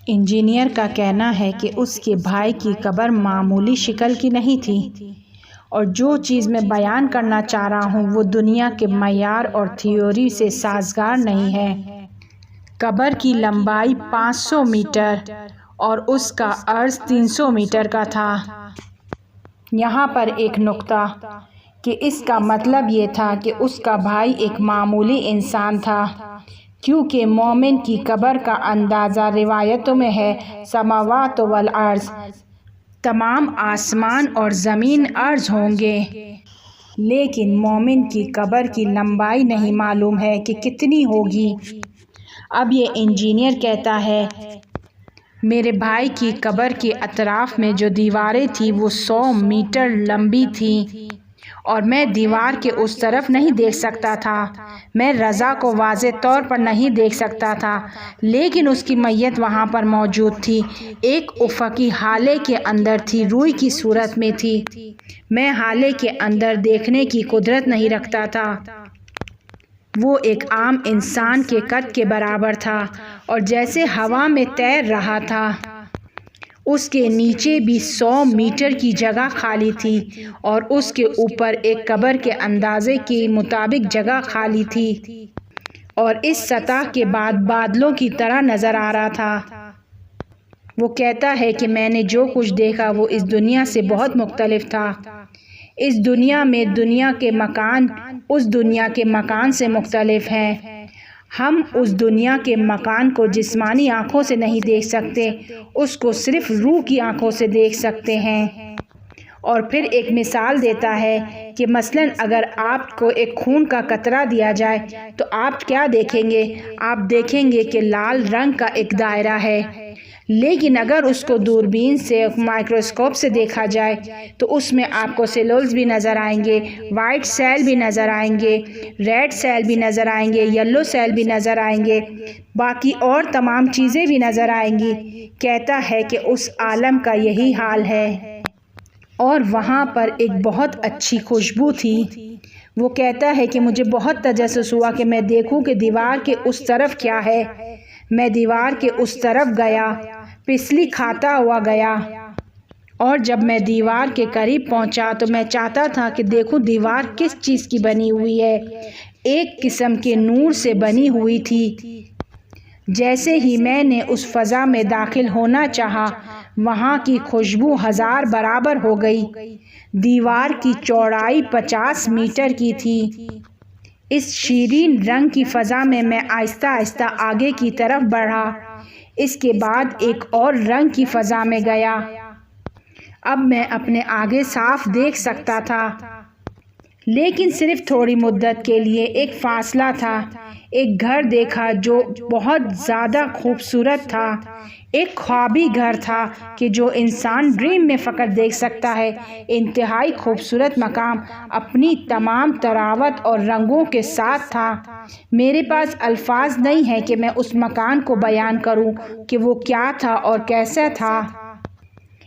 Engineer کا کہنا ہے کہ اس کے بھائی کی قبر معمولی شکل کی نہیں تھی، اور جو چیز میں بیان کرنا چاہ رہا ہوں وہ دنیا کے معیار اور تھیوری سے سازگار نہیں ہے۔ قبر کی لمبائی 500 میٹر اور اس کا عرض 300 میٹر کا تھا۔ یہاں پر ایک نکتہ کہ اس کا مطلب یہ تھا کہ اس کا بھائی ایک معمولی انسان تھا، کیونکہ مومن کی قبر کا اندازہ روایتوں میں ہے سماوات والارض، تمام آسمان اور زمین عرض ہوں گے، لیکن مومن کی قبر کی لمبائی نہیں معلوم ہے کہ کتنی ہوگی۔ اب یہ انجینئر کہتا ہے، میرے بھائی کی قبر کے اطراف میں جو دیواریں تھیں وہ 100 میٹر لمبی تھیں، اور میں دیوار کے اس طرف نہیں دیکھ سکتا تھا، میں رضا کو واضح طور پر نہیں دیکھ سکتا تھا، لیکن اس کی میت وہاں پر موجود تھی، ایک افقی ہالے کے اندر تھی، روئی کی صورت میں تھی، میں ہالے کے اندر دیکھنے کی قدرت نہیں رکھتا تھا، وہ ایک عام انسان کے قد کے برابر تھا اور جیسے ہوا میں تیر رہا تھا۔ اس کے نیچے بھی 100 میٹر کی جگہ خالی تھی اور اس کے اوپر ایک قبر کے اندازے کے مطابق جگہ خالی تھی، اور اس سطح کے بعد بادلوں کی طرح نظر آ رہا تھا۔ وہ کہتا ہے کہ میں نے جو کچھ دیکھا وہ اس دنیا سے بہت مختلف تھا، اس دنیا میں دنیا کے مکان اس دنیا کے مکان سے مختلف ہیں، ہم اس دنیا کے مکان کو جسمانی آنکھوں سے نہیں دیکھ سکتے، اس کو صرف روح کی آنکھوں سے دیکھ سکتے ہیں۔ اور پھر ایک مثال دیتا ہے کہ مثلاً اگر آپ کو ایک خون کا قطرہ دیا جائے تو آپ کیا دیکھیں گے؟ آپ دیکھیں گے کہ لال رنگ کا ایک دائرہ ہے، لیکن اگر اس کو دوربین سے مائکروسکوپ سے دیکھا جائے تو اس میں آپ کو سیلولز بھی نظر آئیں گے، وائٹ سیل بھی نظر آئیں گے، ریڈ سیل بھی نظر آئیں گے، یلو سیل بھی نظر آئیں گے، باقی اور تمام چیزیں بھی نظر آئیں گی۔ کہتا ہے کہ اس عالم کا یہی حال ہے۔ اور وہاں پر ایک بہت اچھی خوشبو تھی۔ وہ کہتا ہے کہ مجھے بہت تجسس ہوا کہ میں دیکھوں کہ دیوار کے اس طرف کیا ہے۔ میں دیوار کے اس طرف گیا، پسلی کھاتا ہوا گیا، اور جب میں دیوار کے قریب پہنچا تو میں چاہتا تھا کہ دیکھوں دیوار کس چیز کی بنی ہوئی ہے، ایک قسم کے نور سے بنی ہوئی تھی۔ جیسے ہی میں نے اس فضا میں داخل ہونا چاہا، وہاں کی خوشبو 1000 برابر ہو گئی۔ دیوار کی چوڑائی 50 میٹر کی تھی۔ اس شیرین رنگ کی فضا میں میں آہستہ آہستہ آگے کی طرف بڑھا، اس کے بعد ایک اور رنگ کی فضا میں گیا۔ اب میں اپنے آگے صاف دیکھ سکتا تھا، لیکن صرف تھوڑی مدت کے لیے ایک فاصلہ تھا۔ ایک گھر دیکھا جو بہت زیادہ خوبصورت تھا، ایک خوابی گھر تھا کہ جو انسان ڈریم میں فقط دیکھ سکتا ہے، انتہائی خوبصورت مقام اپنی تمام طراوت اور رنگوں کے ساتھ تھا۔ میرے پاس الفاظ نہیں ہیں کہ میں اس مکان کو بیان کروں کہ وہ کیا تھا اور کیسا تھا۔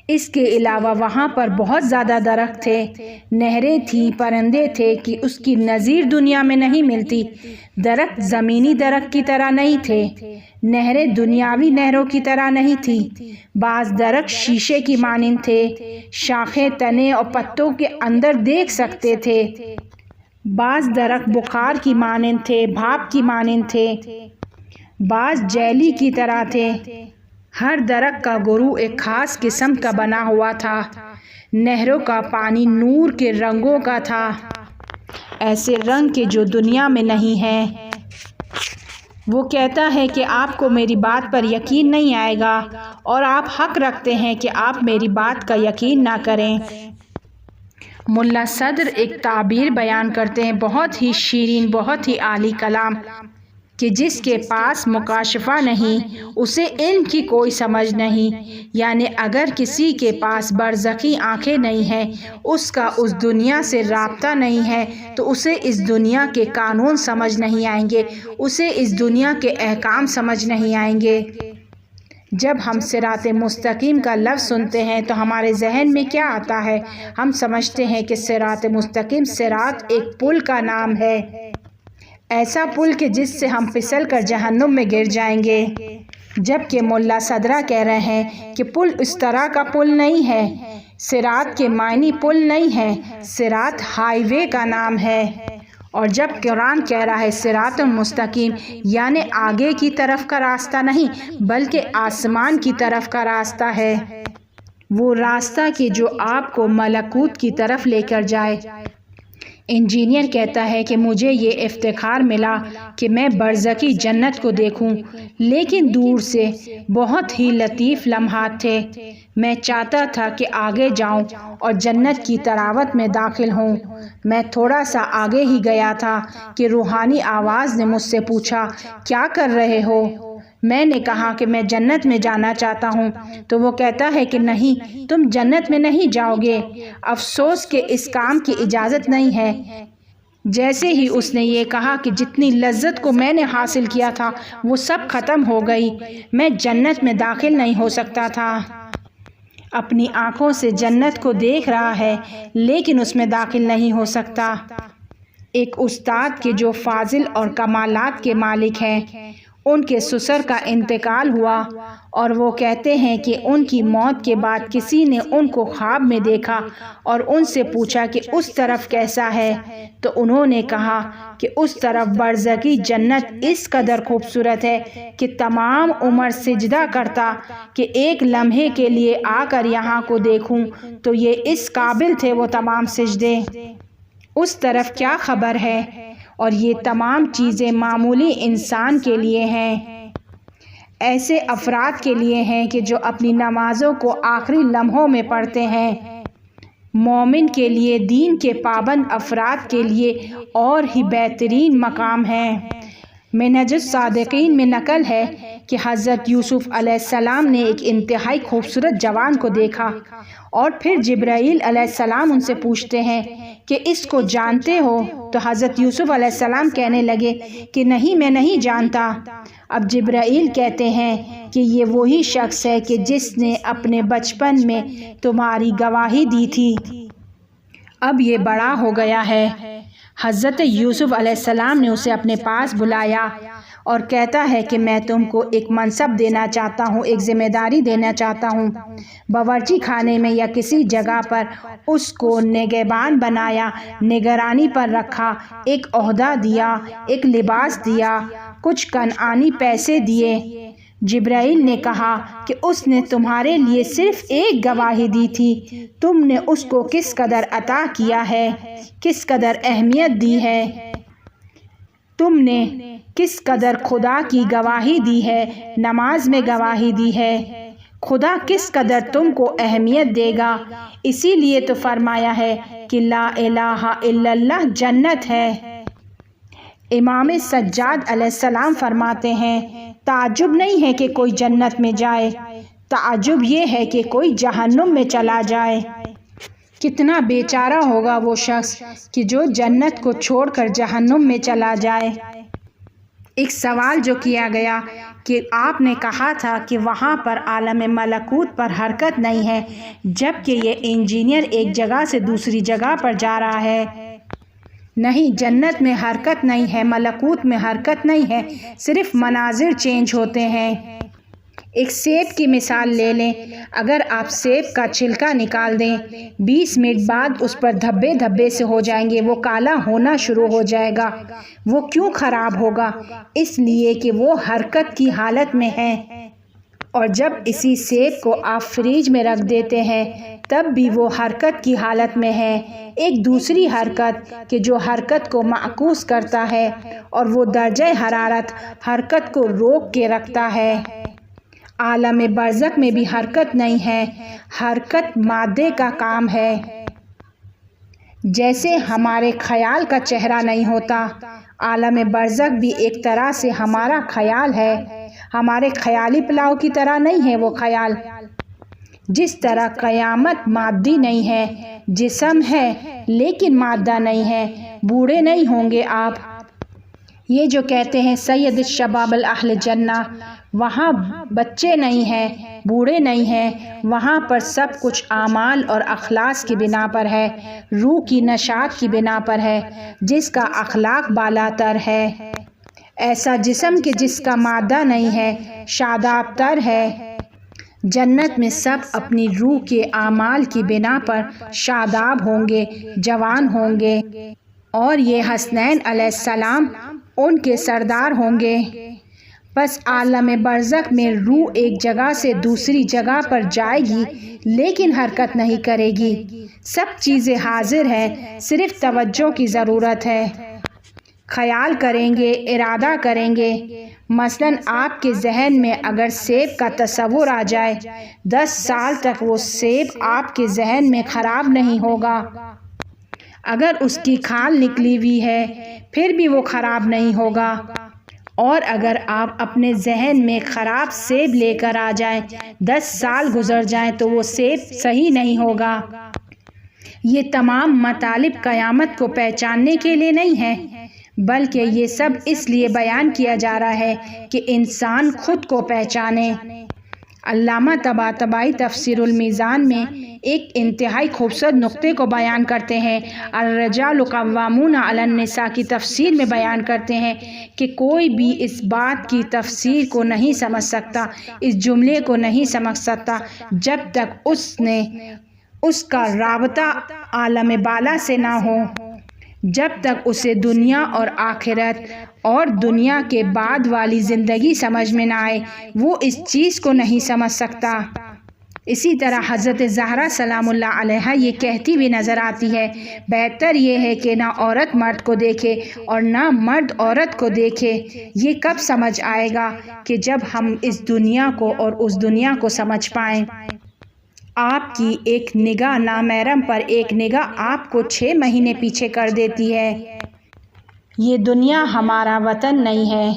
اس کے علاوہ وہاں پر بہت زیادہ درخت تھے، نہریں تھیں، پرندے تھے کہ اس کی نظیر دنیا میں نہیں ملتی۔ درخت زمینی درخت کی طرح نہیں تھے، نہریں دنیاوی نہروں کی طرح نہیں تھیں۔ بعض درخت شیشے کی مانند تھے، شاخیں تنے اور پتوں کے اندر دیکھ سکتے تھے۔ بعض درخت بخار کی مانند تھے، بھاپ کی مانند تھے، بعض جیلی کی طرح تھے۔ ہر درخت کا گرو ایک خاص قسم کا بنا ہوا تھا۔ نہروں کا پانی نور کے رنگوں کا تھا، ایسے رنگ کے جو دنیا میں نہیں ہیں۔ وہ کہتا ہے کہ آپ کو میری بات پر یقین نہیں آئے گا، اور آپ حق رکھتے ہیں کہ آپ میری بات کا یقین نہ کریں۔ ملا صدر ایک تعبیر بیان کرتے ہیں، بہت ہی شیرین، بہت ہی اعلیٰ کلام، کہ جس کے پاس مکاشفہ نہیں اسے علم کی کوئی سمجھ نہیں، یعنی اگر کسی کے پاس برزخی آنکھیں نہیں ہیں، اس کا اس دنیا سے رابطہ نہیں ہے، تو اسے اس دنیا کے قانون سمجھ نہیں آئیں گے، اسے اس دنیا کے احکام سمجھ نہیں آئیں گے۔ جب ہم صراط مستقیم کا لفظ سنتے ہیں تو ہمارے ذہن میں کیا آتا ہے؟ ہم سمجھتے ہیں کہ صراط مستقیم صراط ایک پل کا نام ہے، ایسا پل کہ جس سے ہم پھسل کر جہنم میں گر جائیں گے۔ جبکہ ملا صدرہ کہہ رہے ہیں کہ پل اس طرح کا پل نہیں ہے، صراط کے معنی پل نہیں ہے، صراط ہائی وے کا نام ہے۔ اور جب قرآن کہہ رہا ہے صراط المستقیم، یعنی آگے کی طرف کا راستہ نہیں بلکہ آسمان کی طرف کا راستہ ہے، وہ راستہ کہ جو آپ کو ملکوت کی طرف لے کر جائے۔ انجینئر کہتا ہے کہ مجھے یہ افتخار ملا کہ میں برزخی جنت کو دیکھوں، لیکن دور سے بہت ہی لطیف لمحات تھے۔ میں چاہتا تھا کہ آگے جاؤں اور جنت کی طراوت میں داخل ہوں۔ میں تھوڑا سا آگے ہی گیا تھا کہ روحانی آواز نے مجھ سے پوچھا، کیا کر رہے ہو؟ میں نے کہا کہ میں جنت میں جانا چاہتا ہوں۔ تو وہ کہتا ہے کہ نہیں، تم جنت میں نہیں جاؤ گے، افسوس کہ اس کام کی اجازت نہیں ہے۔ جیسے ہی اس نے یہ کہا کہ جتنی لذت کو میں نے حاصل کیا تھا وہ سب ختم ہو گئی، میں جنت میں داخل نہیں ہو سکتا تھا۔ اپنی آنکھوں سے جنت کو دیکھ رہا ہے لیکن اس میں داخل نہیں ہو سکتا۔ ایک استاد کے جو فاضل اور کمالات کے مالک ہیں، ان کے سسر کا انتقال ہوا اور وہ کہتے ہیں کہ ان کی موت کے بعد کسی نے ان کو خواب میں دیکھا اور ان سے پوچھا کہ اس طرف کیسا ہے، تو انہوں نے کہا کہ اس طرف برزخی جنت اس قدر خوبصورت ہے کہ تمام عمر سجدہ کرتا کہ ایک لمحے کے لیے آ کر یہاں کو دیکھوں تو یہ اس قابل تھے وہ تمام سجدے۔ اس طرف کیا خبر ہے؟ اور یہ تمام چیزیں معمولی انسان کے لیے ہیں، ایسے افراد کے لیے ہیں کہ جو اپنی نمازوں کو آخری لمحوں میں پڑھتے ہیں۔ مومن کے لیے، دین کے پابند افراد کے لیے اور ہی بہترین مقام ہے۔ منہج الصادقین میں نقل ہے کہ حضرت یوسف علیہ السلام نے ایک انتہائی خوبصورت جوان کو دیکھا اور پھر جبرائیل علیہ السلام ان سے پوچھتے ہیں کہ اس کو جانتے ہو؟ تو حضرت یوسف علیہ السلام کہنے لگے کہ نہیں، میں نہیں جانتا۔ اب جبرائیل کہتے ہیں کہ یہ وہی شخص ہے کہ جس نے اپنے بچپن میں تمہاری گواہی دی تھی، اب یہ بڑا ہو گیا ہے۔ حضرت یوسف علیہ السلام نے اسے اپنے پاس بلایا اور کہتا ہے کہ میں تم کو ایک منصب دینا چاہتا ہوں، ایک ذمہ داری دینا چاہتا ہوں۔ باورچی خانے میں یا کسی جگہ پر اس کو نگہبان بنایا، نگرانی پر رکھا، ایک عہدہ دیا، ایک لباس دیا، کچھ کنعانی پیسے دیے۔ جبرائیل نے کہا کہ اس نے تمہارے لیے صرف ایک گواہی دی تھی، تم نے اس کو کس قدر عطا کیا ہے، کس قدر اہمیت دی ہے، تم نے کس قدر خدا کی گواہی دی ہے، نماز میں گواہی دی ہے، خدا کس قدر تم کو اہمیت دے گا۔ اسی لیے تو فرمایا ہے کہ لا الہ الا اللہ جنت ہے۔ امام سجاد علیہ السلام فرماتے ہیں تعجب نہیں ہے کہ کوئی جنت میں جائے، تعجب یہ ہے کہ کوئی جہنم میں چلا جائے۔ کتنا بیچارہ ہوگا وہ شخص کہ جو جنت کو چھوڑ کر جہنم میں چلا جائے۔ ایک سوال جو کیا گیا کہ آپ نے کہا تھا کہ وہاں پر عالم ملکوت پر حرکت نہیں ہے، جبکہ یہ انجینئر ایک جگہ سے دوسری جگہ پر جا رہا ہے۔ نہیں، جنت میں حرکت نہیں ہے، ملکوت میں حرکت نہیں ہے، صرف مناظر چینج ہوتے ہیں۔ ایک سیب کی مثال لے لیں، اگر آپ سیب کا چھلکا نکال دیں، 20 منٹ بعد اس پر دھبے دھبے سے ہو جائیں گے، وہ کالا ہونا شروع ہو جائے گا۔ وہ کیوں خراب ہوگا؟ اس لیے کہ وہ حرکت کی حالت میں ہے۔ اور جب اسی سیب کو آپ فریج میں رکھ دیتے ہیں تب بھی وہ حرکت کی حالت میں ہے۔ ایک دوسری حرکت کہ جو حرکت کو معکوس کرتا ہے اور وہ درجہ حرارت حرکت کو روک کے رکھتا ہے۔ عالم برزخ میں بھی حرکت نہیں ہے، حرکت مادے کا کام ہے۔ جیسے ہمارے خیال کا چہرہ نہیں ہوتا، عالم برزخ بھی ایک طرح سے ہمارا خیال ہے، ہمارے خیالی پلاؤ کی طرح نہیں ہے وہ خیال۔ جس طرح قیامت مادی نہیں ہے، جسم ہے لیکن مادہ نہیں ہے، بوڑھے نہیں ہوں گے آپ۔ یہ جو کہتے ہیں سید الشباب الاہل جنہ، وہاں بچے نہیں ہیں، بوڑھے نہیں ہیں، وہاں پر سب کچھ اعمال اور اخلاص کی بنا پر ہے، روح کی نشاط کی بنا پر ہے، جس کا اخلاق بالا تر ہے۔ ایسا جسم کہ جس کا مادہ نہیں ہے، شاداب تر ہے۔ جنت میں سب اپنی روح کے اعمال کی بنا پر شاداب ہوں گے، جوان ہوں گے، اور یہ حسنین علیہ السلام ان کے سردار ہوں گے۔ پس عالم برزخ میں روح ایک جگہ سے دوسری جگہ پر جائے گی لیکن حرکت نہیں کرے گی۔ سب چیزیں حاضر ہیں، صرف توجہ کی ضرورت ہے۔ خیال کریں گے، ارادہ کریں گے۔ مثلاً آپ کے ذہن میں اگر سیب کا تصور آ جائے، 10 سال تک وہ سیب آپ کے ذہن میں خراب نہیں ہوگا۔ اگر اس کی کھال نکلی ہوئی ہے پھر بھی وہ خراب نہیں ہوگا، اور اگر آپ اپنے ذہن میں خراب سیب لے کر آ جائیں، 10 سال گزر جائیں تو وہ سیب صحیح نہیں ہوگا۔ یہ تمام مطالب قیامت کو پہچاننے کے لیے نہیں ہے، بلکہ یہ سب اس لیے بیان کیا جا رہا ہے کہ انسان خود کو پہچانے۔ علامہ طباطبائی تفسیر المیزان میں ایک انتہائی خوبصورت نقطے کو بیان کرتے ہیں۔ الرجال قوامون علی النساء کی تفسیر میں بیان کرتے ہیں کہ کوئی بھی اس بات کی تفسیر کو نہیں سمجھ سکتا، اس جملے کو نہیں سمجھ سکتا جب تک اس کا رابطہ عالم بالا سے نہ ہو، جب تک اسے دنیا اور آخرت اور دنیا کے بعد والی زندگی سمجھ میں نہ آئے، وہ اس چیز کو نہیں سمجھ سکتا۔ اسی طرح حضرت زہرا سلام اللہ علیہا یہ کہتی ہوئی نظر آتی ہے، بہتر یہ ہے کہ نہ عورت مرد کو دیکھے اور نہ مرد عورت کو دیکھے۔ یہ کب سمجھ آئے گا کہ جب ہم اس دنیا کو اور اس دنیا کو سمجھ پائیں۔ آپ کی ایک نگاہ نامحرم پر ایک نگاہ آپ کو 6 مہینے پیچھے کر دیتی ہے۔ یہ دنیا ہمارا وطن نہیں ہے،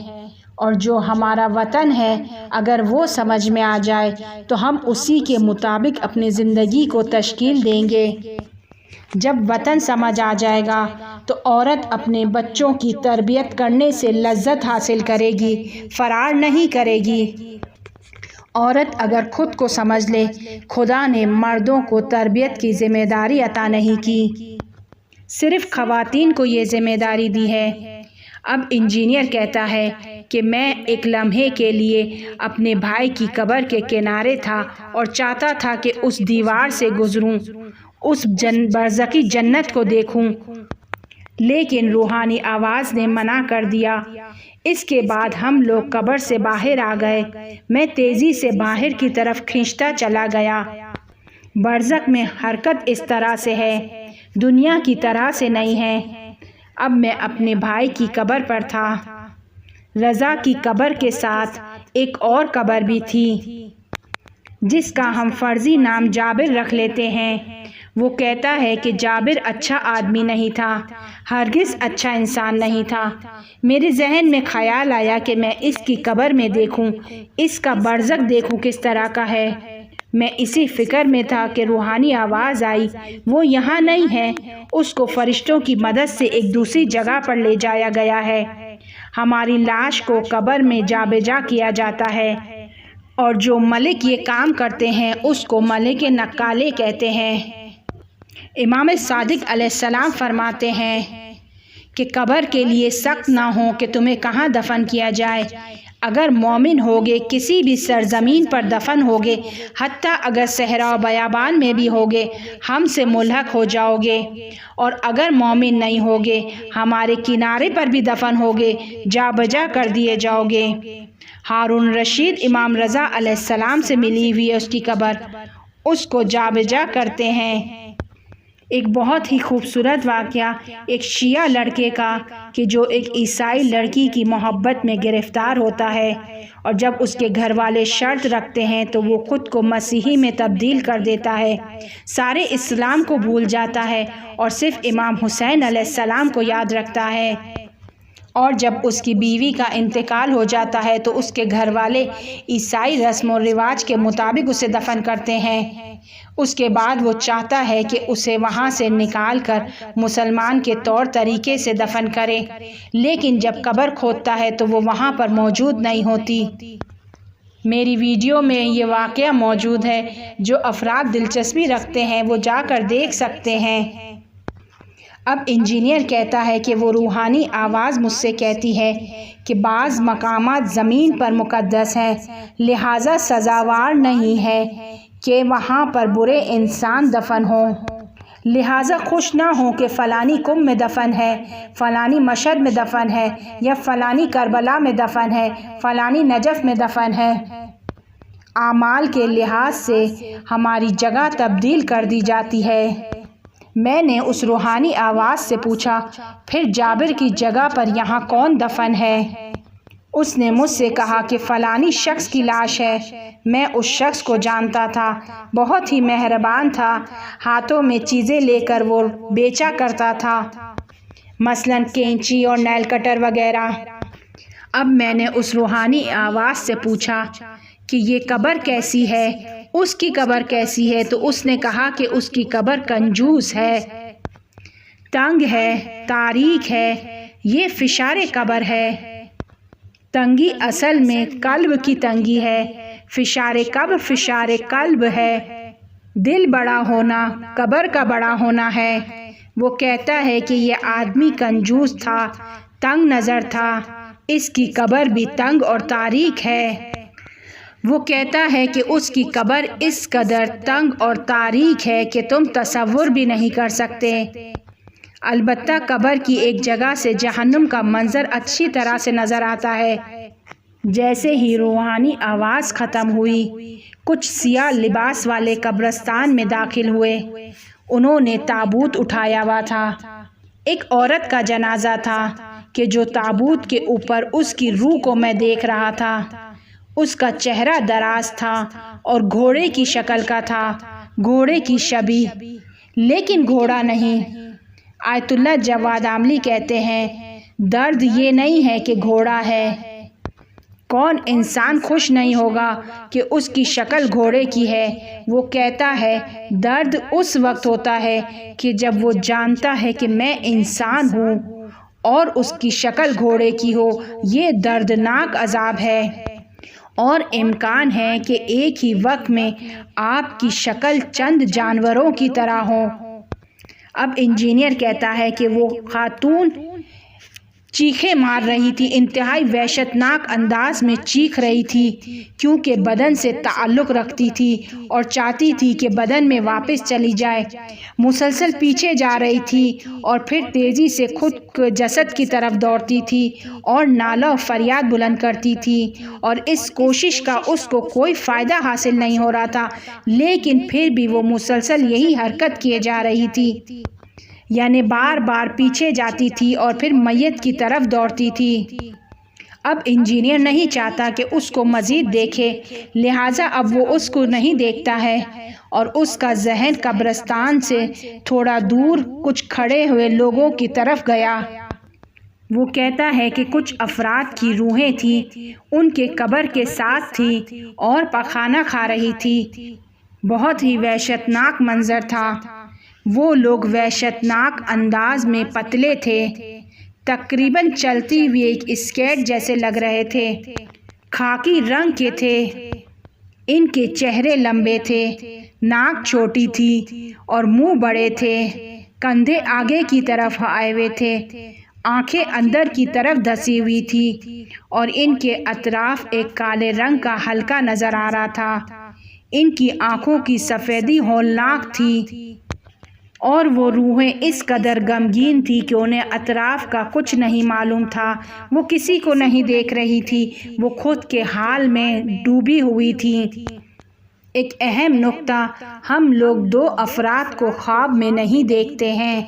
اور جو ہمارا وطن ہے اگر وہ سمجھ میں آ جائے تو ہم اسی کے مطابق اپنی زندگی کو تشکیل دیں گے۔ جب وطن سمجھ آ جائے گا تو عورت اپنے بچوں کی تربیت کرنے سے لذت حاصل کرے گی، فرار نہیں کرے گی۔ عورت اگر خود کو سمجھ لے، خدا نے مردوں کو تربیت کی ذمہ داری عطا نہیں کی، صرف خواتین کو یہ ذمہ داری دی ہے۔ اب انجینئر کہتا ہے کہ میں ایک لمحے کے لیے اپنے بھائی کی قبر کے کنارے تھا اور چاہتا تھا کہ اس دیوار سے گزروں، اس برزخی جنت کو دیکھوں، لیکن روحانی آواز نے منع کر دیا۔ اس کے بعد ہم لوگ قبر سے باہر آ گئے، میں تیزی سے باہر کی طرف کھنچتا چلا گیا۔ برزخ میں حرکت اس طرح سے ہے، دنیا کی طرح سے نہیں ہے۔ اب میں اپنے بھائی کی قبر پر تھا۔ رضا کی قبر کے ساتھ ایک اور قبر بھی تھی جس کا ہم فرضی نام جابر رکھ لیتے ہیں۔ وہ کہتا ہے کہ جابر اچھا آدمی نہیں تھا، ہرگز اچھا انسان نہیں تھا۔ میرے ذہن میں خیال آیا کہ میں اس کی قبر میں دیکھوں، اس کا برزخ دیکھوں کس طرح کا ہے۔ میں اسی فکر میں تھا کہ روحانی آواز آئی، وہ یہاں نہیں ہے، اس کو فرشتوں کی مدد سے ایک دوسری جگہ پر لے جایا گیا ہے۔ ہماری لاش کو قبر میں جابجا کیا جاتا ہے، اور جو ملک یہ کام کرتے ہیں اس کو ملک نقالے کہتے ہیں۔ امام صادق علیہ السلام فرماتے ہیں کہ قبر کے لیے سخت نہ ہو کہ تمہیں کہاں دفن کیا جائے۔ اگر مومن ہوگے کسی بھی سرزمین پر دفن ہوگے، حتیٰ اگر صحرا و بیابان میں بھی ہوگے، ہم سے ملحق ہو جاؤ گے، اور اگر مومن نہیں ہوگے ہمارے کنارے پر بھی دفن ہوگے، جا بجا کر دیے جاؤ گے۔ ہارون رشید امام رضا علیہ السلام سے ملی ہوئی ہے اس کی قبر، اس کو جا بجا کرتے ہیں۔ ایک بہت ہی خوبصورت واقعہ ایک شیعہ لڑکے کا کہ جو ایک عیسائی لڑکی کی محبت میں گرفتار ہوتا ہے، اور جب اس کے گھر والے شرط رکھتے ہیں تو وہ خود کو مسیحی میں تبدیل کر دیتا ہے، سارے اسلام کو بھول جاتا ہے اور صرف امام حسین علیہ السلام کو یاد رکھتا ہے۔ اور جب اس کی بیوی کا انتقال ہو جاتا ہے تو اس کے گھر والے عیسائی رسم و رواج کے مطابق اسے دفن کرتے ہیں۔ اس کے بعد وہ چاہتا ہے کہ اسے وہاں سے نکال کر مسلمان کے طور طریقے سے دفن کرے، لیکن جب قبر کھودتا ہے تو وہ وہاں پر موجود نہیں ہوتی۔ میری ویڈیو میں یہ واقعہ موجود ہے، جو افراد دلچسپی رکھتے ہیں وہ جا کر دیکھ سکتے ہیں۔ اب انجینئر کہتا ہے کہ وہ روحانی آواز مجھ سے کہتی ہے کہ بعض مقامات زمین پر مقدس ہیں، لہٰذا سزاوار نہیں ہے کہ وہاں پر برے انسان دفن ہوں، لہٰذا خوش نہ ہوں کہ فلانی قم میں دفن ہے، فلانی مشہد میں دفن ہے، یا فلانی کربلا میں دفن ہے، فلانی نجف میں دفن ہے۔ اعمال کے لحاظ سے ہماری جگہ تبدیل کر دی جاتی ہے۔ میں نے اس روحانی آواز سے پوچھا، پھر جابر کی جگہ پر یہاں کون دفن ہے؟ اس نے مجھ سے کہا کہ فلانی شخص کی لاش ہے۔ میں اس شخص کو جانتا تھا، بہت ہی مہربان تھا، ہاتھوں میں چیزیں لے کر وہ بیچا کرتا تھا، مثلاً کینچی اور نیل کٹر وغیرہ۔ اب میں نے اس روحانی آواز سے پوچھا کہ یہ قبر کیسی ہے، اس کی قبر کیسی ہے؟ تو اس نے کہا کہ اس کی قبر کنجوس ہے، تنگ ہے، تاریک ہے، یہ فشار قبر ہے۔ تنگی اصل میں قلب کی تنگی ہے، فشار قبر فشار قلب ہے۔ دل بڑا ہونا قبر کا بڑا ہونا ہے۔ وہ کہتا ہے کہ یہ آدمی کنجوس تھا، تنگ نظر تھا، اس کی قبر بھی تنگ اور تاریک ہے۔ وہ کہتا ہے کہ اس کی قبر اس قدر تنگ اور تاریک ہے کہ تم تصور بھی نہیں کر سکتے۔ البتہ قبر کی ایک جگہ سے جہنم کا منظر اچھی طرح سے نظر آتا ہے۔ جیسے ہی روحانی آواز ختم ہوئی، کچھ سیاہ لباس والے قبرستان میں داخل ہوئے۔ انہوں نے تابوت اٹھایا ہوا تھا۔ ایک عورت کا جنازہ تھا کہ جو تابوت کے اوپر اس کی روح کو میں دیکھ رہا تھا۔ اس کا چہرہ دراز تھا اور گھوڑے کی شکل کا تھا، گھوڑے کی شبیہ، لیکن گھوڑا نہیں۔ آیت اللہ جواد عاملی کہتے ہیں، درد یہ نہیں ہے کہ گھوڑا ہے۔ کون انسان خوش نہیں ہوگا کہ اس کی شکل گھوڑے کی ہے؟ وہ کہتا ہے، درد اس وقت ہوتا ہے کہ جب وہ جانتا ہے کہ میں انسان ہوں اور اس کی شکل گھوڑے کی ہو۔ یہ دردناک عذاب ہے، اور امکان ہے کہ ایک ہی وقت میں آپ کی شکل چند جانوروں کی طرح ہو۔ اب انجینئر کہتا ہے کہ وہ خاتون چیخیں مار رہی تھی، انتہائی وحشتناک انداز میں چیخ رہی تھی، کیونکہ بدن سے تعلق رکھتی تھی اور چاہتی تھی کہ بدن میں واپس چلی جائے۔ مسلسل پیچھے جا رہی تھی اور پھر تیزی سے خود جسد کی طرف دوڑتی تھی اور نالہ و فریاد بلند کرتی تھی، اور اس کوشش کا اس کو کوئی فائدہ حاصل نہیں ہو رہا تھا، لیکن پھر بھی وہ مسلسل یہی حرکت کیے جا رہی تھی، یعنی بار بار پیچھے جاتی تھی اور پھر میت کی طرف دوڑتی تھی۔ اب انجینئر نہیں چاہتا کہ اس کو مزید دیکھے، لہٰذا اب وہ اس کو نہیں دیکھتا ہے، اور اس کا ذہن قبرستان سے تھوڑا دور کچھ کھڑے ہوئے لوگوں کی طرف گیا۔ وہ کہتا ہے کہ کچھ افراد کی روحیں تھیں، ان کے قبر کے ساتھ تھیں اور پخانہ کھا رہی تھی۔ بہت ہی وحشتناک منظر تھا۔ وہ لوگ وحشتناک انداز میں پتلے تھے، تقریباً چلتی ہوئی ایک اسکیٹ جیسے لگ رہے تھے، خاکی رنگ کے تھے، ان کے چہرے لمبے تھے، ناک چھوٹی تھی اور منہ بڑے تھے، کندھے آگے کی طرف آئے ہوئے تھے، آنکھیں اندر کی طرف دھسی ہوئی تھی، اور ان کے اطراف ایک کالے رنگ کا حلقہ نظر آ رہا تھا۔ ان کی آنکھوں کی سفیدی ہولناک تھی، اور وہ روحیں اس قدر غمگین تھی کہ انہیں اطراف کا کچھ نہیں معلوم تھا۔ وہ کسی کو نہیں دیکھ رہی تھی، وہ خود کے حال میں ڈوبی ہوئی تھی۔ ایک اہم نکتہ، ہم لوگ دو افراد کو خواب میں نہیں دیکھتے ہیں۔